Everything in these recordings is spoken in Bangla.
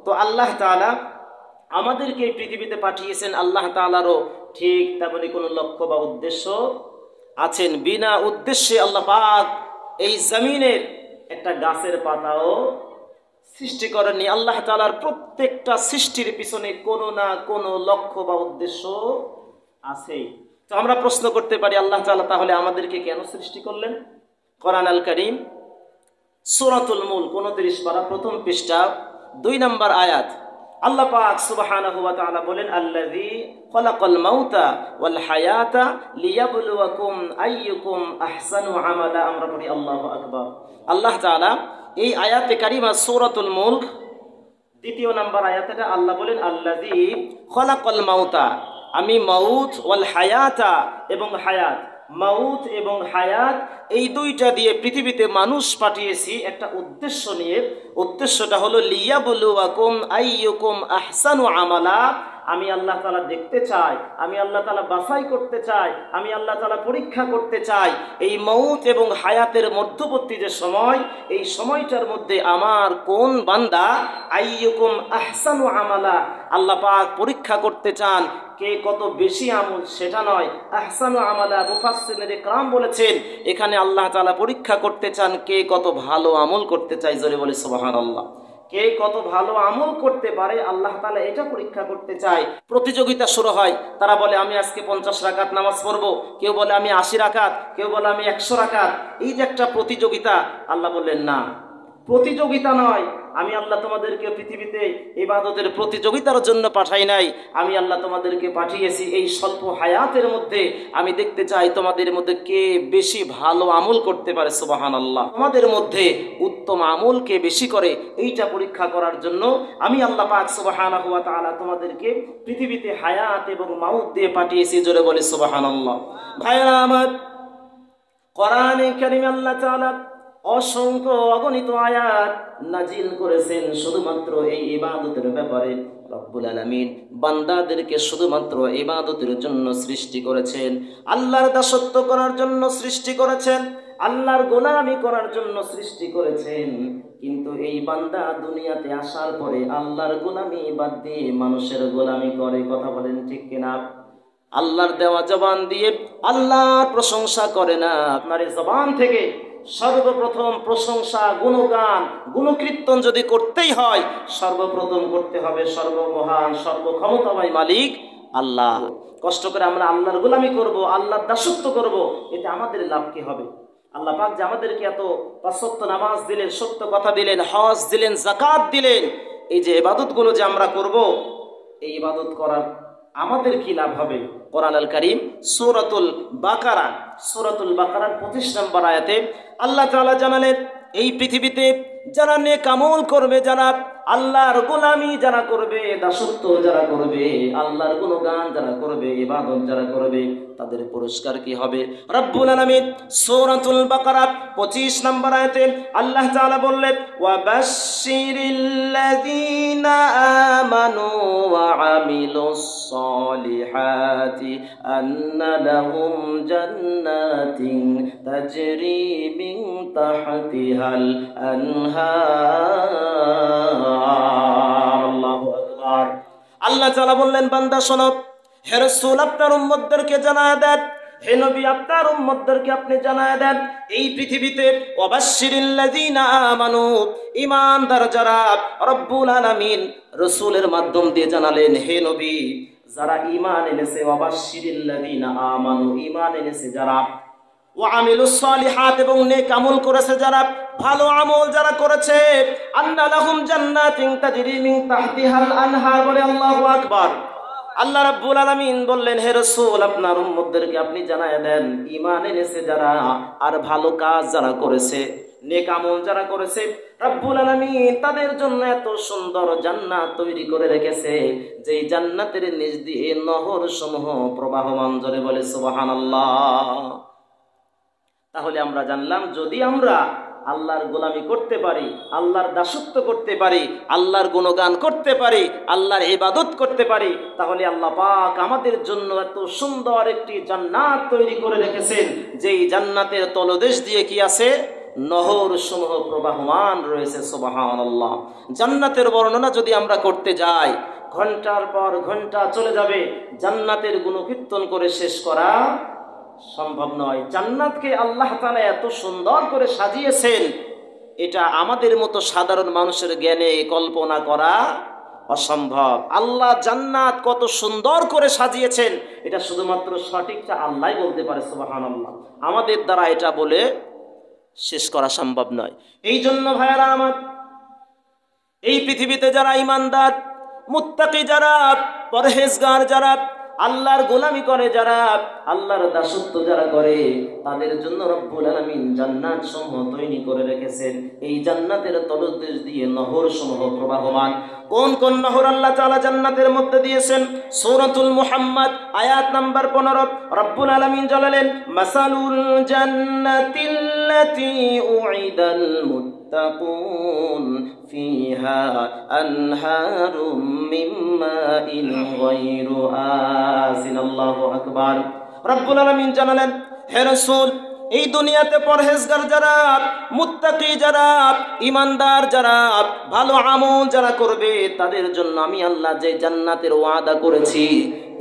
তো আল্লাহ তাআলা আমাদেরকে এই পৃথিবীতে পাঠিয়েছেন, আল্লাহ তাআলারও ঠিক তেমনি কোনো লক্ষ্য বা উদ্দেশ্য আছেন। বিনা উদ্দেশ্যে আল্লাহ পাক এই জমিনের একটা গাছের পাতাও সৃষ্টি করেননি। আল্লাহ তাআলার প্রত্যেকটা সৃষ্টির পিছনে কোনো না কোনো লক্ষ্য বা উদ্দেশ্য আছেই। তো আমরা প্রশ্ন করতে পারি, আল্লাহ তাআলা তাহলে আমাদেরকে কেন সৃষ্টি করলেন? কোরআন আল কারীম সূরাতুল মুলক 29 পারা প্রথম পৃষ্ঠা 2 নম্বর আয়াত আল্লাহ পাক সুবহানাহু ওয়া তাআলা বলেন, আল্লাযী খালাকাল মাউতা ওয়াল হায়াতা লিয়াবলুয়াকুম আইয়ুকুম আহসানু আমালা। আমরা পড়ি আল্লাহু আকবার। আল্লাহ তাআলা এই আয়াতে কারিমা সূরাতুল মুলক 2 নম্বর আয়াতে আল্লাহ বলেন, আল্লাযী খালাকাল মাউতা, আমি মাউত, ওয়াল হায়াতা এবং হায়াত, মাউত এবং হায়াত এই দুইটা দিয়ে পৃথিবীতে মানুষ পাঠিয়েছি একটা উদ্দেশ্য নিয়ে। উদ্দেশ্যটা হলো লিয়াবলুয়াকুম আইয়ুকুম আহসানু আমালা। আমি আল্লাহ তাআলা দেখতে চাই, আমি আল্লাহ তাআলা বাছাই করতে চাই, আমি আল্লাহ তাআলা পরীক্ষা করতে চাই এই মাউত এবং হায়াতের মধ্যবর্তী যে সময়, এই সময়টার মধ্যে আমার কোন বান্দা আইয়ুকুম আহসানু আমালা, আল্লাহ পাক পরীক্ষা করতে চান কে কত বেশি আমল, সেটা নয়। আহসানু আমালা মুফাসসিরিনে ইকরাম বলেছেন এখানে আল্লাহ তাআলা পরীক্ষা করতে চান কে কত ভালো আমল করতে চায়। জোরে বলে সুবহানাল্লাহ। কে কত ভালো আমল করতে পারে আল্লাহ তাআলা এটা পরীক্ষা করতে চায়। প্রতিযোগিতা শুরু হয়, তারা বলে আমি আজকে 50 রাকাত নামাজ পড়বো, কেউ বলে আমি 80 রাকাত, কেউ বলে আমি 100 রাকাত। এই যে একটা প্রতিযোগিতা, আল্লাহ বললেন না, প্রতিযোগিতা নয়। আমি আল্লাহ তোমাদেরকে পৃথিবীতে ইবাদতের প্রতিযোগিতার জন্য পাঠাই নাই, আমি আল্লাহ তোমাদেরকে পাঠিয়েছি এই স্বল্প হায়াতের মধ্যে আমি দেখতে চাই তোমাদের মধ্যে কে বেশি ভালো আমল করতে পারে। সুবহানাল্লাহ। তোমাদের মধ্যে উত্তম আমল কে বেশি করে এইটা পরীক্ষা করার জন্য আমি আল্লাহ পাক সুবহানাহু ওয়া তাআলা তোমাদেরকে পৃথিবীতে হায়াত এবং মাউত দিয়ে পাঠিয়েছি। জোরে বলে সুবহানাল্লাহ। ভাইরা আমার, কোরআনে কারীমে আল্লাহ তাআলা অসংখ্য অগণিত আয়াত নাজিল করেছেন শুধুমাত্র এই ইবাদতের ব্যাপারে। রব্বুল আলামিন বান্দাদেরকে শুধুমাত্র ইবাদতের জন্য সৃষ্টি করেছেন, আল্লাহর দাসত্ব করার জন্য সৃষ্টি করেছেন, আল্লাহর গোলামি করার জন্য সৃষ্টি করেছেন। কিন্তু এই বান্দা দুনিয়াতে আসার পরে আল্লাহর গোলামি বাদ দিয়ে মানুষের গোলামি করে। কথা বলেন ঠিক কিনা? আল্লাহর দেওয়া জবান দিয়ে আল্লাহর প্রশংসা করে না। আপনার এই জবান থেকে সর্বপ্রথম প্রশংসা, গুণগান, গুণকীর্তন যদি করতেই হয়, সর্বপ্রথম করতে হবে সর্বমহান সর্বক্ষমতাময় মালিক আল্লাহ। কষ্ট করে আমরা আল্লাহর গোলামি করব, আল্লাহর দাসত্ব করব, এতে আমাদের লাভ কি হবে? আল্লাহ পাক যে আমাদেরকে এত 5 ওয়াক্ত নামাজ দিলেন, সত্য কথা দিলেন, হজ দিলেন, যাকাত দিলেন, এই যে ইবাদতগুলো যে আমরা করব, এই ইবাদত করার আমাদের কি লাভ হবে? কোরআন আল কারীম সূরাতুল বাকারা 25 নম্বর আয়াতে আল্লাহ তাআলা জানালেন এই পৃথিবীতে যারা নেক আমল করবে, যারা আল্লাহর গোলামি যারা করবে, দাসত্ব যারা করবে, আল্লাহর গুণগান যারা করবে, ইবাদত যারা করবে, তাদের পুরস্কার কি হবে? রব্বুল আলামিন সূরাতুল বাকারা 25 নম্বর আয়াতে আল্লাহ তাআলা বললেন, ওয়া বাশশিরিল্লাযীনা আমানু ওয়া আমিলুস সলিহাতি আন্না লাহুম জান্নাতিন তাজরি মিন তাহতিহাল আনহার। আল্লাহু আকবার। আল্লাহ তাআলা বললেন, বান্দা শোনো, হে রাসূল আপনার উম্মতদেরকে জানায় দেন, হে নবী আপনার উম্মতদেরকে আপনি জানায় দেন, এই পৃথিবীতে ওয়াবাশশিরিল্লাযীনা আমানু, ঈমানদার যারা, রব্বুল আলামিন রাসূলের মাধ্যম দিয়ে জানালেন, হে নবী যারা ঈমান এনেছে, ওয়াবাশশিরিল্লাযীনা আমানু, ঈমান এনেছে যারা, ওয়া আমিলুস সলিহাত এবং নেক আমল করেছে যারা, ভালো আমল যারা করেছে, আন্না লাহুম জান্নাতিন তাজরি মিন তাহতিহাল আনহার। বলে আল্লাহু আকবার। আল্লাহ রাব্বুল আলামিন বললেন, হে রাসূল আপনার উম্মতদেরকে আপনি জানায় দেন, ঈমান এনেছে যারা আর ভালো কাজ যারা করেছে, নেক আমল যারা করেছে, রাব্বুল আলামিন তাদের জন্য এত সুন্দর জান্নাত তৈরি করে রেখেছে, যেই জান্নাতের নিচ দিয়ে নহর সমূহ প্রবাহমান। জোরে বলে সুবহানাল্লাহ। তাহলে আমরা জানলাম, যদি আমরা আল্লাহর গোলামি করতে পারি, আল্লাহর দাসত্ব করতে পারি, আল্লাহর গুণগান করতে পারি, আল্লাহর ইবাদত করতে পারি, তাহলে আল্লাহ পাক আমাদের জন্য এত সুন্দর একটি জান্নাত তৈরি করে রেখেছেন, যেই জান্নাতের তলদেশ দিয়ে কি আছে? নহর সমূহ প্রবাহমান রয়েছে। সুবহানাল্লাহ। জান্নাতের বর্ণনা যদি আমরা করতে যাই, ঘন্টার পর ঘন্টা চলে যাবে, জান্নাতের গুণকীর্তন করে শেষ করা সম্ভব নয়। জান্নাতকে আল্লাহ তাআলা এত সুন্দর করে সাজিয়েছেন, এটা আমাদের মতো সাধারণ মানুষের জ্ঞানে কল্পনা করা অসম্ভব। আল্লাহ জান্নাত কত সুন্দর করে সাজিয়েছেন, এটা শুধুমাত্র সঠিকটা আল্লাহই বলতে পারে। সুবহানাল্লাহ। আমাদের দ্বারা এটা বলে শেষ করা সম্ভব নয়। এই জন্য ভাইয়ারা আমার, এই পৃথিবীতে যারা ঈমানদার, মুত্তাকি যারা, পরহেজগার যারা, আল্লাহর গোলামি করে যারা, আল্লাহর দাসত্ব যারা করে, তাদের জন্য রব্বুল আলামিন জান্নাত সমূহ তৈরি করে রেখেছেন। এই জান্নাতের তলদেশ দিয়ে নহর সমূহ প্রবাহমান। কোন কোন নহর আল্লাহ তাআলা জান্নাতের মধ্যে দিয়েছেন? সূরাতুল মুহাম্মদ আয়াত নাম্বার 15 রব্বুল আলামিন জানালেন, মাসালুল জান্নাতিল্লাতী উইদাল মুত্তাকুন ফিহা আনহারুম মিন মাইন গায়রু আসিন। আল্লাহু আকবার। রব্বুল আলামিন জানালেন, হে রাসূল, এই দুনিয়াতে পরহেজগার যারা, মুত্তাকি যারা, ঈমানদার যারা, ভালো আমল যারা করবে, তাদের জন্য আমি আল্লাহ যে জান্নাতের ওয়াদা করেছি,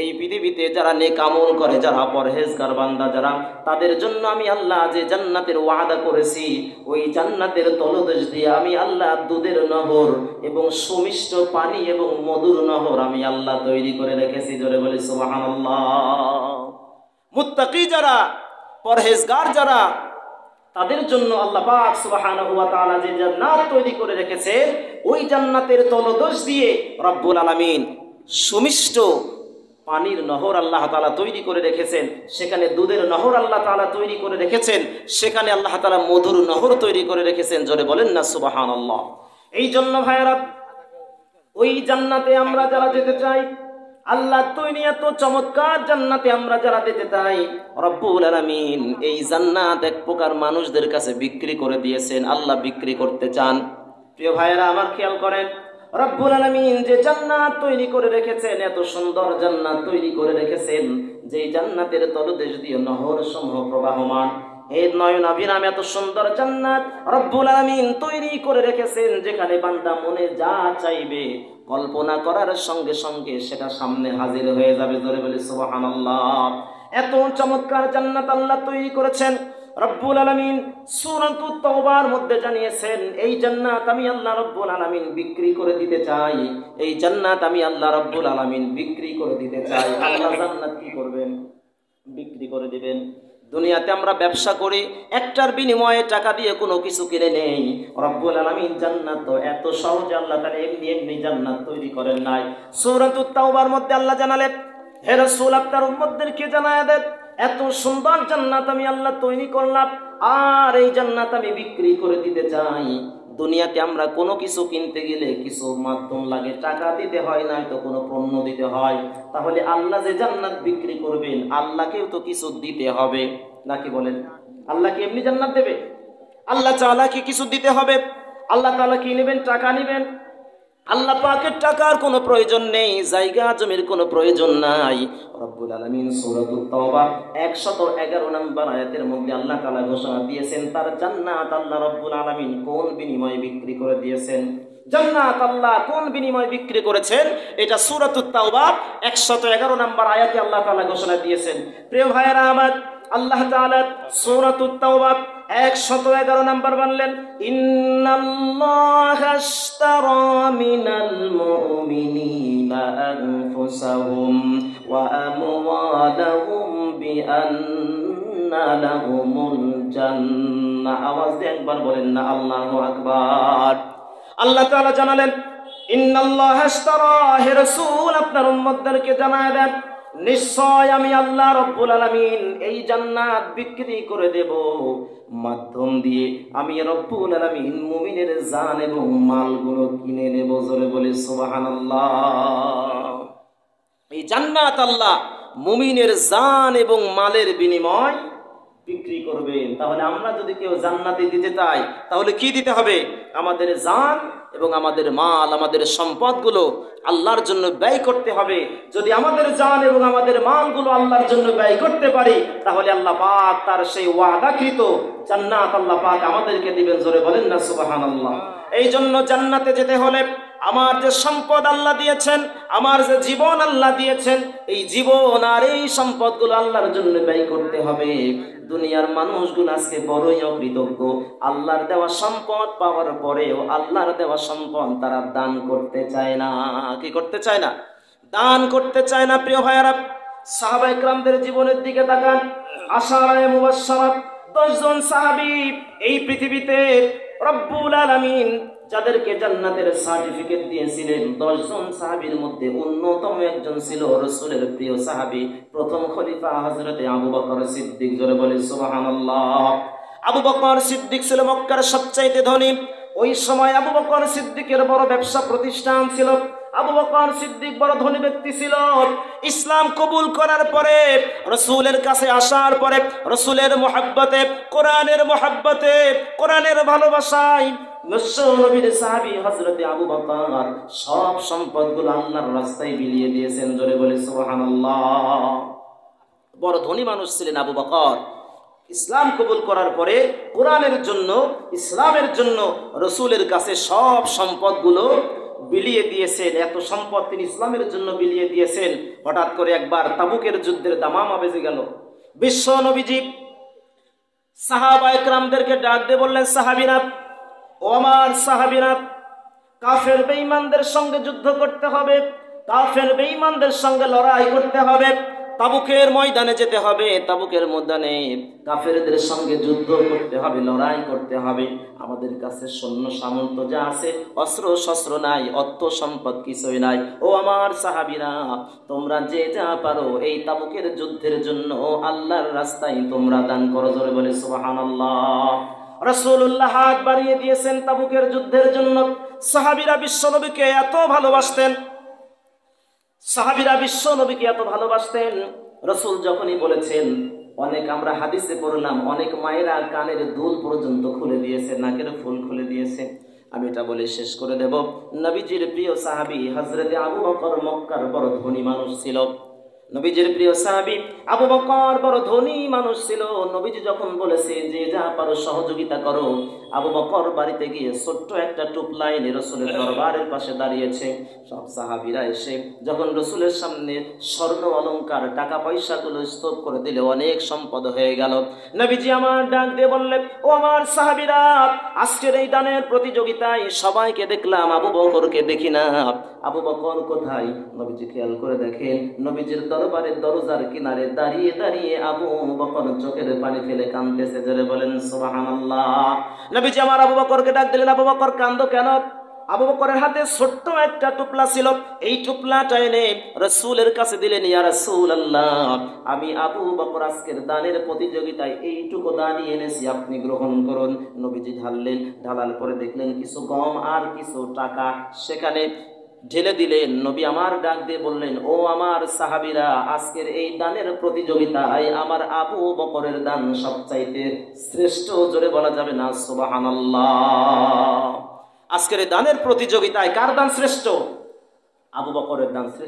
এই পৃথিবীতে যারা নেক আমল করে, যারা পরহেজগার বান্দা যারা, তাদের জন্য আমি আল্লাহ যে জান্নাতের ওয়াদা করেছি, ওই জান্নাতের তলদেশ দিয়ে আমি আল্লাহ দুধের নহর এবং সুমিষ্ট পানি এবং মধুর নহর আমি আল্লাহ তৈরি করে রেখেছি। জোরে বলি সুবহানাল্লাহ। মুত্তাকি যারা, পরহেজগার যারা, তাদের জন্য আল্লাহ পাক সুবহানাহু ওয়া তাআলা যে জান্নাত তৈরি করে রেখেছেন, ওই জান্নাতের তলদেশ দিয়ে রব্বুল আলামিন সুমিষ্ট পানির নহর আল্লাহ তাআলা তৈরি করে রেখেছেন। সেখানে দুধের নহর আল্লাহ তাআলা তৈরি করে রেখেছেন, সেখানে আল্লাহ তাআলা মধুর নহর তৈরি করে রেখেছেন। জোরে বলেন না সুবহানাল্লাহ। এই জন্য ভাইরা, ওই জান্নাতে আমরা যারা যেতে চাই, আল্লাহ তৈরি এত চমৎকার জান্নাতে আমরা যারা যেতে চাই, রব্বুল আলামিন এই জান্নাত এক প্রকার মানুষদের কাছে বিক্রি করে দিয়েছেন। আল্লাহ বিক্রি করতে চান। প্রিয় ভাইয়েরা আমার খেয়াল করেন, রব্বুল আলামিন যে জান্নাত তৈরি করে রেখেছেন, এত সুন্দর জান্নাত তৈরি করে রেখেছেন, যে জান্নাতের তলদেশ দিয়ে নহর সমূহ প্রবাহমান। এই নয়নাভিরাম এত সুন্দর জান্নাত রব্বুল আলামিন তৈরি করে রেখেছেন, যেখানে বান্দা মনে যা চাইবে কল্পনা করার সঙ্গে সঙ্গে সেটা সামনে হাজির হয়ে যাবে। জোরে বলি সুবহানাল্লাহ। এত চমৎকার জান্নাত আল্লাহ তৈরি করেছেন। রব্বুল আলামিন সূরাতুত তাওবার মধ্যে জানিয়েছেন, এই জান্নাত আমি আল্লাহ রব্বুল আলামিন বিক্রি করে দিতে চাই। এই জান্নাত আমি আল্লাহ রব্বুল আলামিন বিক্রি করে দিতে চাই। আল্লাহ জান্নাত কি করবেন? বিক্রি করে দিবেন। দুনিয়াতে আমরা ব্যবসা করি, একটার বিনিময়ে টাকা দিয়ে কোনো কিছু কিনে নেই। রব্বুল আলামিন জান্নাত তো এত সহজে আল্লাহ তাআলা এমনি এমনি জান্নাত তৈরি করেন নাই। সূরাতুত তাওবার মধ্যে আল্লাহ জানালেন, হে রাসূল, আপনার উম্মতদেরকে জানায় দেন, এত সুন্দর জান্নাত আমি আল্লাহ তৈরি করলাম, আর এই জান্নাত আমি বিক্রি করে দিতে চাই। দুনিয়াতে আমরা কোনো কিছু কিনতে গেলে কিছু মাধ্যম লাগে, টাকা দিতে হয়, না তো কোনো পণ্য দিতে হয়। তাহলে আল্লাহ যে জান্নাত বিক্রি করবেন, আল্লাহকেও তো কিছু দিতে হবে, নাকি বলেন? আল্লাহ কি এমনি জান্নাত দেবে? আল্লাহ তাআলা কি কিছু দিতে হবে? আল্লাহ তাআলা কি নেবেন? টাকা নেবেন? আল্লাহ পাকের টাকার কোনো প্রয়োজন নেই, জায়গা জমির কোনো প্রয়োজন নাই। রব্বুল আলামিন সূরাতুত তাওবা 111 নম্বর আয়াতের মধ্যে আল্লাহ তাআলা ঘোষণা দিয়েছেন, তার জান্নাত আল্লাহ রব্বুল আলামিন কোন বিনিময়ে বিক্রি করে দিয়েছেন। জান্নাত আল্লাহ কোন বিনিময়ে বিক্রি করেছেন, এটা সূরাতুত তাওবা 111 নম্বর আয়াতে আল্লাহ তাআলা ঘোষণা দিয়েছেন। প্রিয় ভাইয়েরা আমার, আল্লাহ তাআলা সূরাতুত তাওবা 111 নম্বর বললেন, ইন্নাল্লাহা আশতারা মিনাল মুমিনিনা আনফুসাহুম ওয়া আমওয়ালাহুম বিআন্না লাহুমুল জান্নাহ। আওয়াজ দিয়ে একবার বলেন না আল্লাহু আকবার। আল্লাহ তাআলা জানালেন, ইন্নাল্লাহা আশতারা, হে রাসূল আপনার উম্মতদেরকে জানায় দেন, নিশ্চয় আমি আল্লাহ রব্বুল আলামিন এই জান্নাত বিক্রি করে দেব, মাধ্যম দিয়ে আমি রব্বুল আলামিন মুমিনের জান এবং মালগুলো কিনে নেব। জোরে বলি সুবহানাল্লাহ। এই জান্নাত আল্লাহ মুমিনের জান এবং মালের বিনিময় বিক্রি করবেন। তাহলে আমরা যদি কেউ জান্নাতে দিতে চাই তাহলে কি দিতে হবে? আমাদের জান এবং আমাদের মাল, আমাদের সম্পদগুলো আল্লাহর জন্য ব্যয় করতে হবে। যদি আমাদের জান এবং আমাদের মালগুলো আল্লাহর জন্য ব্যয় করতে পারি তাহলে আল্লাহ পাক তার সেই ওয়াদাকৃত জান্নাত আল্লাহ পাক আমাদেরকে দিবেন। জোরে বলেন না সুবহানাল্লাহ। এই জন্য জান্নাতে যেতে হলে আমার যে সম্পদ আল্লাহ দিয়েছেন, আমার যে জীবন আল্লাহ দিয়েছেন, এই জীবন আর এই সম্পদগুলো আল্লাহর জন্য ব্যয় করতে হবে। দুনিয়ার মানুষগুলো আজকে বড়ই অকৃতজ্ঞ। আল্লাহর দেওয়া সম্পদ পাওয়ার পরেও আল্লাহর দেওয়া সম্পদ তারা দান করতে চায় না। কি করতে চায় না? দান করতে চায় না। প্রিয় ভাইয়ারা, সাহাবায়ে কেরামদের জীবনের দিকে তাকান। আশারায়ে মুবাশশারাত 10 জন সাহাবী এই পৃথিবীতে রব্বুল আলামিন যাদেরকে জান্নাতের সার্টিফিকেট দিয়েছিলেন, 10 জন সাহাবীর মধ্যে অন্যতম একজন ছিল রাসূলের প্রিয় সাহাবী, প্রথম খলিফা হযরতে আবু বকর সিদ্দিক। জোরে বলে সুবহানাল্লাহ। আবু বকর সিদ্দিক ছিল মক্কার সবচাইতে ধনী। ওই সময় আবু বকর সিদ্দিকের বড় ব্যবসা প্রতিষ্ঠান ছিল। আবু বকর সিদ্দিক বড় ধনী ব্যক্তি ছিল। ইসলাম কবুল করার পরে, রাসূলের কাছে আসার পরে, রাসূলের মহব্বতে, কোরআনের মহব্বতে, কোরআনের ভালোবাসায় বিশ্ব নবীর সাহাবী হযরতে আবু বকর সব সম্পদগুলো আল্লাহর রাস্তায় বিলিয়ে দিয়েছেন। জোরে বলে সুবহানাল্লাহ। বড় ধনী মানুষ ছিলেন আবু বকর। ইসলাম কবুল করার পরে কোরআনের জন্য, ইসলামের জন্য রাসূলের কাছে সব সম্পদগুলো বিলিয়ে দিয়েছেন। এত সম্পদ তিনি ইসলামের জন্য বিলিয়ে দিয়েছেন। হঠাৎ করে একবার তাবুকের যুদ্ধের দামামা বেজে গেল। বিশ্ব নবীজি সাহাবায়ে কেরামদেরকে ডাক দিয়ে বললেন, সাহাবীরা, ও আমার সাহাবীরা, কাফের বেঈমানদের সঙ্গে যুদ্ধ করতে হবে, কাফের বেঈমানদের সঙ্গে লড়াই করতে হবে, তাবুকের ময়দানে যেতে হবে, তাবুকের ময়দানে কাফেরদের সঙ্গে যুদ্ধ করতে হবে, লড়াই করতে হবে। আমাদের কাছে সৈন্য সামন্ত যা আছে, অস্ত্র শস্ত্র নাই, অর্থ সম্পদ কিছুই নাই। ও আমার সাহাবীরা, তোমরা যে যা পারো এই তাবুকের যুদ্ধের জন্য আল্লাহর রাস্তায় তোমরা দান করো। জোরে বলে সুবহানাল্লাহ। রাসূলুল্লাহ হাত বাড়িয়ে দিয়েছেন তাবুকের যুদ্ধের জন্য। সাহাবীরা বিশ্বনবীকে এত ভালোবাসতেন, সাহাবীরা বিশ্ব নবীকে এত ভালোবাসতেন, রাসূল যখনই বলেছেন, অনেক আমরা হাদিসে পড়লাম অনেক মায়েরা কানের দুল পর্যন্ত খুলে দিয়েছে, নাকের ফুল খুলে দিয়েছে। আমি এটা বলে শেষ করে দেব। নবীজির প্রিয় সাহাবী হযরতে আবু বকর মক্কার বড় ধনী মানুষ ছিল। নবীজির প্রিয় সাহাবী আবু বকর বড় ধনী মানুষ ছিল। নবীজি যখন বলেছে যে যা পারো সহযোগিতা করো, আবু বকর বাড়িতে গিয়ে ছোট্ট একটা টুপলা এনে রাসূলের দরবারের পাশে দাঁড়িয়েছে। সব সাহাবীরা এসে যখন রাসূলের সামনে স্বর্ণ অলংকার টাকা পয়সাগুলো স্তূপ করে দিলে অনেক সম্পদ হয়ে গেল। নবীজি আমার ডাক দিয়ে বললেন, ও আমার সাহাবীরা, আজকের এই দানের প্রতিযোগিতায় সবাইকে দেখলাম, আবু বকরকে দেখি না। আবু বকর কোথায়? নবীজি খেয়াল করে দেখেন, নবীজির দরবারের দরজার কিনারে দাঁড়িয়ে দাঁড়িয়ে আবু বকর চোখের পানি ফেলে কাঁদতেছে। জোরে বলেন সুবহানাল্লাহ। নবীজি আমার আবু বকরকে ডাক দিলেন, আবু বকর কাঁদো কেন? আবু বকরের হাতে ছোট্ট একটা টুপলা ছিল। এই টুপলাটা এনে রাসূলের কাছে দিলেন। ইয়া রাসূলুল্লাহ, আমি আবু বকর আজকের দানের প্রতিযোগিতায় এইটুকু দান এনেছি, আপনি গ্রহণ করুন। নবীজি ঢাললেন। ঢালার পরে দেখলেন কিছু গম আর কিছু টাকা সেখানে ঢেলে দিলেন। নবী আমার ডাক দিয়ে বললেন, ও আমার সাহাবীরা, আজকের এই দানের প্রতিযোগিতায় আমার আবু বকরের দান সবচাইতে শ্রেষ্ঠ। জোরে বলা যাবে না সুবহানাল্লাহ? আজকের এই দানের প্রতিযোগিতায় কার দান শ্রেষ্ঠ? আবু বকরের দান শ্রেষ্ঠ।